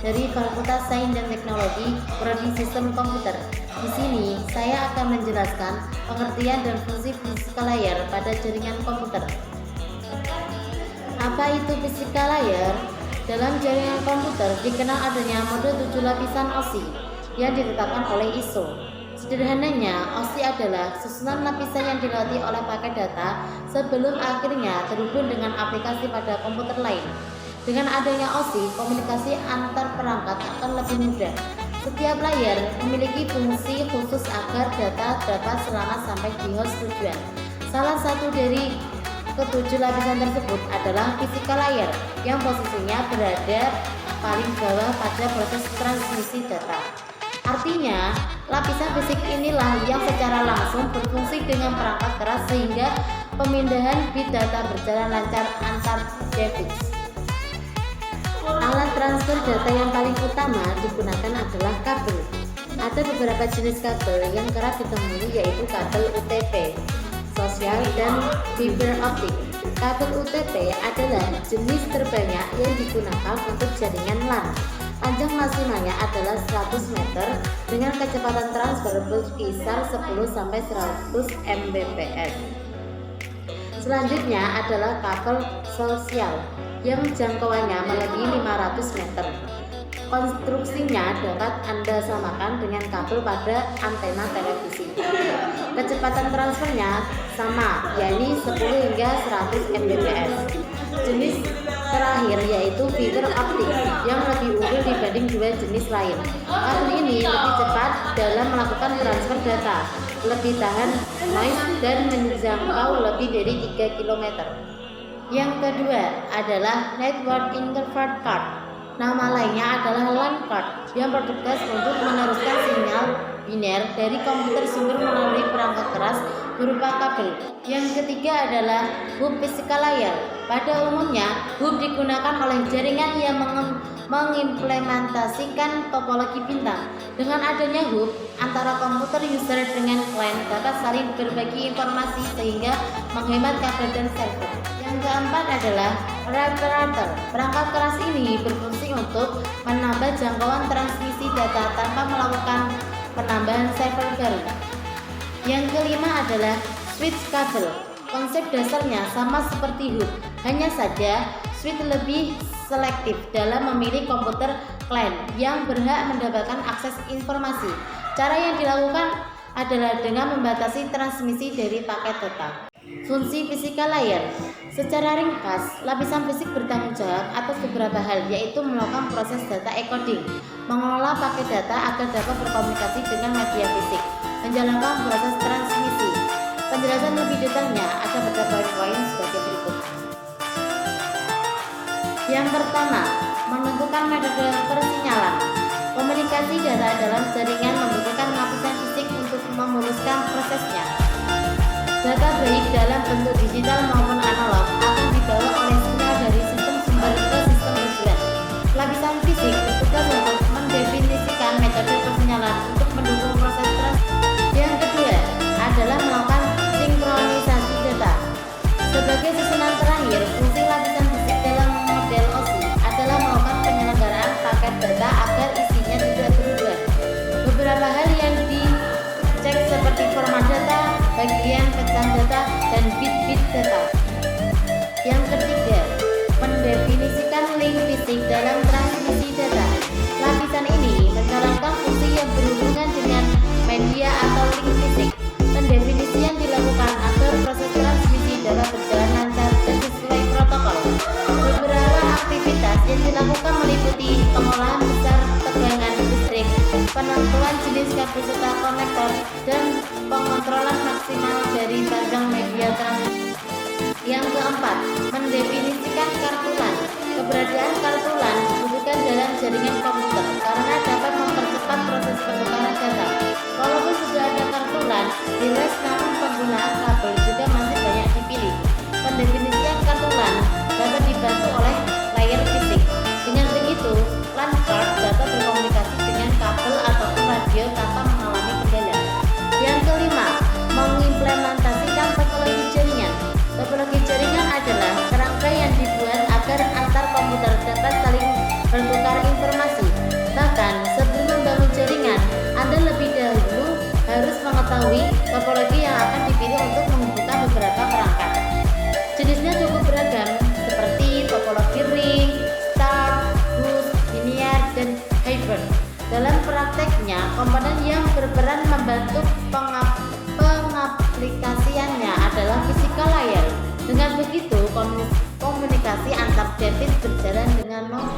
dari Fakultas Sains dan Teknologi, Prodi Sistem Komputer. Di sini saya akan menjelaskan pengertian dan fungsi fisika layar pada jaringan komputer. Apa itu fisika layar? Dalam jaringan komputer dikenal adanya mode 7 lapisan OSI yang ditetapkan oleh ISO. Sederhananya, OSI adalah susunan lapisan yang dilewati oleh paket data sebelum akhirnya terhubung dengan aplikasi pada komputer lain. Dengan adanya OSI, komunikasi antar perangkat akan lebih mudah. Setiap layar memiliki fungsi khusus agar data dapat selamat sampai di host tujuan. Salah satu dari ketujuh lapisan tersebut adalah fisika layar yang posisinya berada paling bawah pada proses transmisi data. Artinya, lapisan fisik inilah yang secara langsung berfungsi dengan perangkat keras sehingga pemindahan bit data berjalan lancar antar device. Alat transfer data yang paling utama digunakan adalah kabel. Ada beberapa jenis kabel yang kerap ditemui yaitu kabel UTP, sosial, dan fiber optik. Kabel UTP adalah jenis terbanyak yang digunakan untuk jaringan LAN. Panjang maksimalnya adalah 100 meter dengan kecepatan transfer berkisar 10-100 Mbps. Selanjutnya adalah kabel sosial yang jangkauannya melebihi 500 meter. Konstruksinya dapat Anda samakan dengan kabel pada antena televisi. Kecepatan transfernya sama, yakni 10 hingga 100 Mbps. Jenis terakhir yaitu fiber optik yang lebih unggul dibanding dua jenis lain. Kabel ini lebih cepat dalam melakukan transfer data, lebih tahan noise dan menjangkau lebih dari 3 km. Yang kedua adalah Network Interface Card. Nama lainnya adalah LAN card yang bertugas untuk meneruskan sinyal biner dari komputer sumber melalui perangkat keras berupa kabel. Yang ketiga adalah hub fisika layar. Pada umumnya, hub digunakan oleh jaringan yang mengimplementasikan topologi bintang. Dengan adanya hub, antara komputer user dengan klien dapat saling berbagi informasi sehingga menghemat kabel dan server. Yang keempat adalah reparator. Perangkat keras ini berfungsi untuk menambah jangkauan transmisi data tanpa melakukan penambahan server baru. Yang kelima adalah switch kabel. Konsep dasarnya sama seperti hub, hanya saja switch lebih selektif dalam memilih komputer klien yang berhak mendapatkan akses informasi. Cara yang dilakukan adalah dengan membatasi transmisi dari paket data. Fungsi fisika layar. Secara ringkas, lapisan fisik bertanggung jawab atas beberapa hal, yaitu melakukan proses data encoding, mengelola paket data agar dapat berkomunikasi dengan media fisik, menjalankan proses transmisi. Penjelasan lebih detailnya ada pada poin-poin sebagai berikut. Yang pertama, menentukan metode persinyalan. Komunikasi data dalam jaringan membutuhkan lapisan fisik untuk memuluskan prosesnya. Data baik dalam bentuk digital maupun analog akan dibawa oleh sinyal dari sistem sumber ke sistem tujuan. Lapisan fisik bertugas untuk mendefinisikan metode persinyalan untuk mendukung proses transmisi. Yang kedua adalah melakukan sinkronisasi data. Sebagai susunan terakhir, fungsi lapisan fisik dalam model OSI adalah melakukan penyelenggaraan paket data agar isinya tidak berubah. Beberapa hal yang dicek seperti format data, bagian pecahan data, dan bit-bit data. Yang ketiga, mendefinisikan link fisik dalam transmisi data. Lapisan ini menjalankan fungsi yang berhubungan dengan media atau link fisik. Pendefinisian dilakukan agar proses transmisi dapat berjalan lancar dan sesuai protokol. Beberapa aktivitas yang dilakukan meliputi pengolahan besar tegangan listrik, penentuan jenis kabel serta konektor, dan pengontrolan maksimal dari panjang media transmisi. Yang keempat, mendefinisikan kartu LAN. Keberadaan kartu LAN dibutuhkan dalam jaringan komputer karena dapat mempercepat proses pertukaran data. Walaupun sudah ada kartu LAN, device namun penggunaan kabel juga masih banyak dipilih. Pendefinisian kartu LAN dapat dibantu oleh layar fisik. Dengan begitu, LAN card dapat berkomunikasi dengan kabel ataupun radio tanpa mengalami kendala. Yang kelima, mengimplementasikan topologi jaringan. Topologi jaringan adalah kerangka yang dibuat agar antar komputer dapat saling bertukar informasi nano